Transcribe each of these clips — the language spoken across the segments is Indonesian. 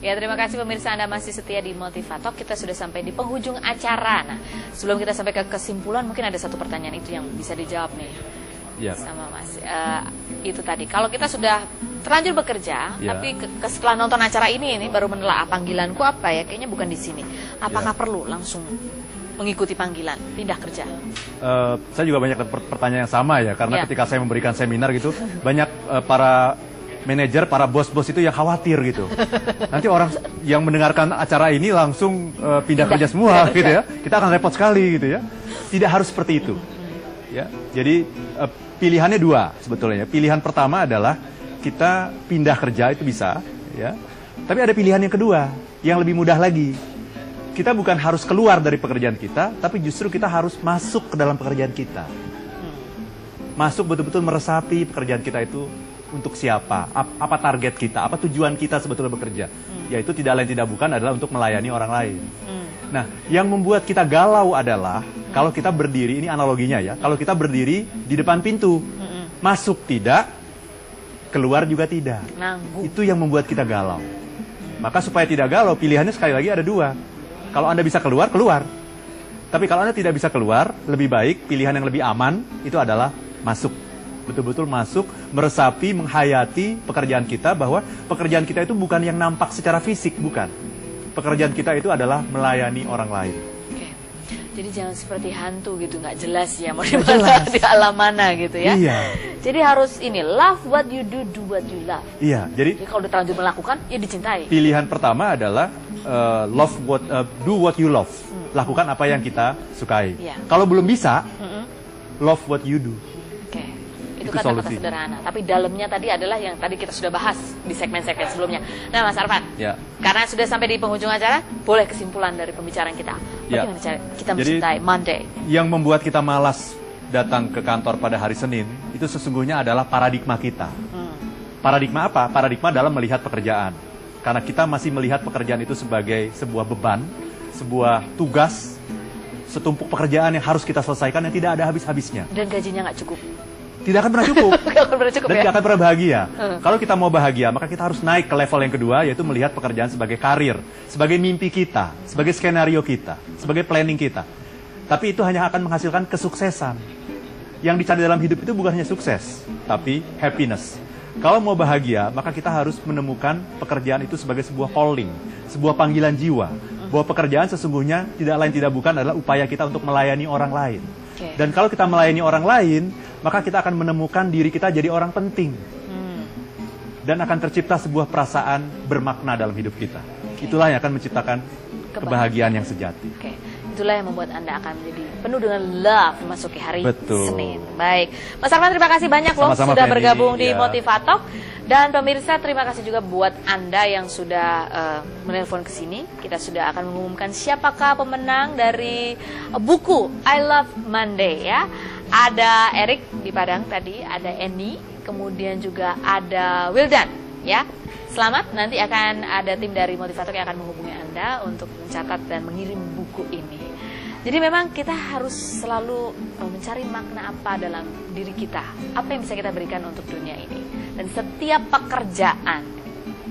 Ya, terima kasih pemirsa, Anda masih setia di Motivator. Kita sudah sampai di penghujung acara. Nah, sebelum kita sampai ke kesimpulan, mungkin ada satu pertanyaan itu yang bisa dijawab nih. Ya. Sama Mas. Itu tadi, kalau kita sudah terlanjur bekerja, ya, tapi setelah nonton acara ini baru menelaah panggilanku apa ya, kayaknya bukan di sini. Apakah perlu langsung mengikuti panggilan, pindah kerja? Saya juga banyak pertanyaan yang sama ya, karena ketika saya memberikan seminar gitu, banyak para manajer, para bos-bos itu yang khawatir gitu. Nanti orang yang mendengarkan acara ini langsung pindah kerja semua gitu ya. Kita akan repot sekali gitu ya. Tidak harus seperti itu. Ya. Jadi pilihannya dua sebetulnya. Pilihan pertama adalah kita pindah kerja, itu bisa ya. Tapi ada pilihan yang kedua yang lebih mudah lagi. Kita bukan harus keluar dari pekerjaan kita, tapi justru kita harus masuk ke dalam pekerjaan kita. Masuk betul-betul meresapi pekerjaan kita itu untuk siapa, apa target kita, apa tujuan kita sebetulnya bekerja. Yaitu tidak lain tidak bukan adalah untuk melayani orang lain. Nah, yang membuat kita galau adalah kalau kita berdiri, ini analoginya ya, kalau kita berdiri di depan pintu, masuk tidak, keluar juga tidak. Itu yang membuat kita galau. Maka supaya tidak galau, pilihannya sekali lagi ada dua. Kalau Anda bisa keluar, keluar. Tapi kalau Anda tidak bisa keluar, lebih baik, pilihan yang lebih aman, itu adalah masuk. Betul-betul masuk, meresapi, menghayati pekerjaan kita, bahwa pekerjaan kita itu bukan yang nampak secara fisik, bukan. Pekerjaan kita itu adalah melayani orang lain. Oke. Jadi jangan seperti hantu gitu, nggak jelas ya, mau di alam mana gitu ya. Iya. Jadi harus ini, love what you do, do what you love. Iya, jadi kalau udah terlanjur melakukan, ya dicintai. Pilihan pertama adalah do what you love. Lakukan apa yang kita sukai. Kalau belum bisa, love what you do. Itu kata-kata sederhana, tapi dalamnya tadi adalah yang tadi kita sudah bahas di segmen-segmen sebelumnya. Nah, Mas Arfan, karena sudah sampai di penghujung acara, boleh kesimpulan dari pembicaraan kita. Bagaimana kita mencintai Monday? Yang membuat kita malas datang ke kantor pada hari Senin, itu sesungguhnya adalah paradigma kita. Paradigma apa? Paradigma dalam melihat pekerjaan. Karena kita masih melihat pekerjaan itu sebagai sebuah beban, sebuah tugas, setumpuk pekerjaan yang harus kita selesaikan yang tidak ada habis-habisnya. Dan gajinya nggak cukup. Tidak akan pernah cukup. Dan tidak akan pernah bahagia. Kalau kita mau bahagia, maka kita harus naik ke level yang kedua, yaitu melihat pekerjaan sebagai karir, sebagai mimpi kita, sebagai skenario kita, sebagai planning kita. Tapi itu hanya akan menghasilkan kesuksesan. Yang dicari dalam hidup itu bukan hanya sukses, tapi happiness. Kalau mau bahagia, maka kita harus menemukan pekerjaan itu sebagai sebuah calling, sebuah panggilan jiwa. Bahwa pekerjaan sesungguhnya tidak lain tidak bukan adalah upaya kita untuk melayani orang lain. Dan kalau kita melayani orang lain, maka kita akan menemukan diri kita jadi orang penting. Dan akan tercipta sebuah perasaan bermakna dalam hidup kita. Itulah yang akan menciptakan kebahagiaan yang sejati. Itulah yang membuat Anda akan menjadi penuh dengan love memasuki hari Senin. Baik, Mas Arfan, terima kasih banyak loh sudah bergabung di Motivator. Dan pemirsa, terima kasih juga buat Anda yang sudah menelpon ke sini. Kita sudah akan mengumumkan siapakah pemenang dari buku I Love Monday ya. Ada Erik di Padang tadi, ada Eni, kemudian juga ada Wildan ya. Selamat, nanti akan ada tim dari Motivator yang akan menghubungi Anda untuk mencatat dan mengirim buku ini. Jadi memang kita harus selalu mencari makna apa dalam diri kita, apa yang bisa kita berikan untuk dunia ini. Dan setiap pekerjaan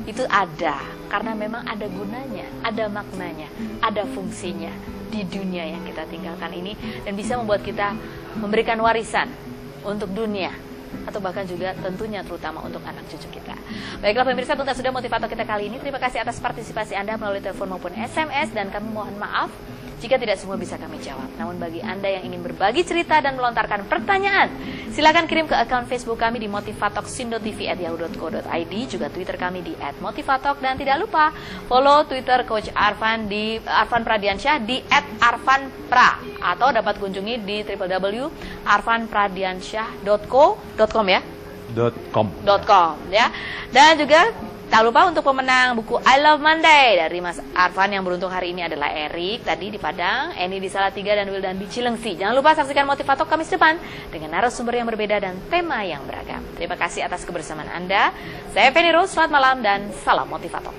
itu ada, karena memang ada gunanya, ada maknanya, ada fungsinya di dunia yang kita tinggalkan ini. Dan bisa membuat kita memberikan warisan untuk dunia, atau bahkan juga tentunya terutama untuk anak cucu kita. Baiklah pemirsa, tuntas sudah Motivator kita kali ini. Terima kasih atas partisipasi Anda melalui telepon maupun SMS, dan kami mohon maaf jika tidak semua bisa kami jawab. Namun bagi Anda yang ingin berbagi cerita dan melontarkan pertanyaan, silakan kirim ke akun Facebook kami di motivatok.sindo.tv@yahoo.co.id, juga Twitter kami di @motivatok, dan tidak lupa follow Twitter Coach Arfan di Arfan Pradiansyah di @arfanpra, atau dapat kunjungi di www.arfanpradiansyah.com ya. .com ya. Dan juga tak lupa untuk pemenang buku I Love Monday dari Mas Arfan yang beruntung hari ini adalah Erik tadi di Padang, Eni di Salatiga, dan Wildan di Cilengsi. Jangan lupa saksikan Motivator Kamis depan dengan narasumber yang berbeda dan tema yang beragam. Terima kasih atas kebersamaan Anda. Saya Penny Rose, selamat malam dan salam Motivator.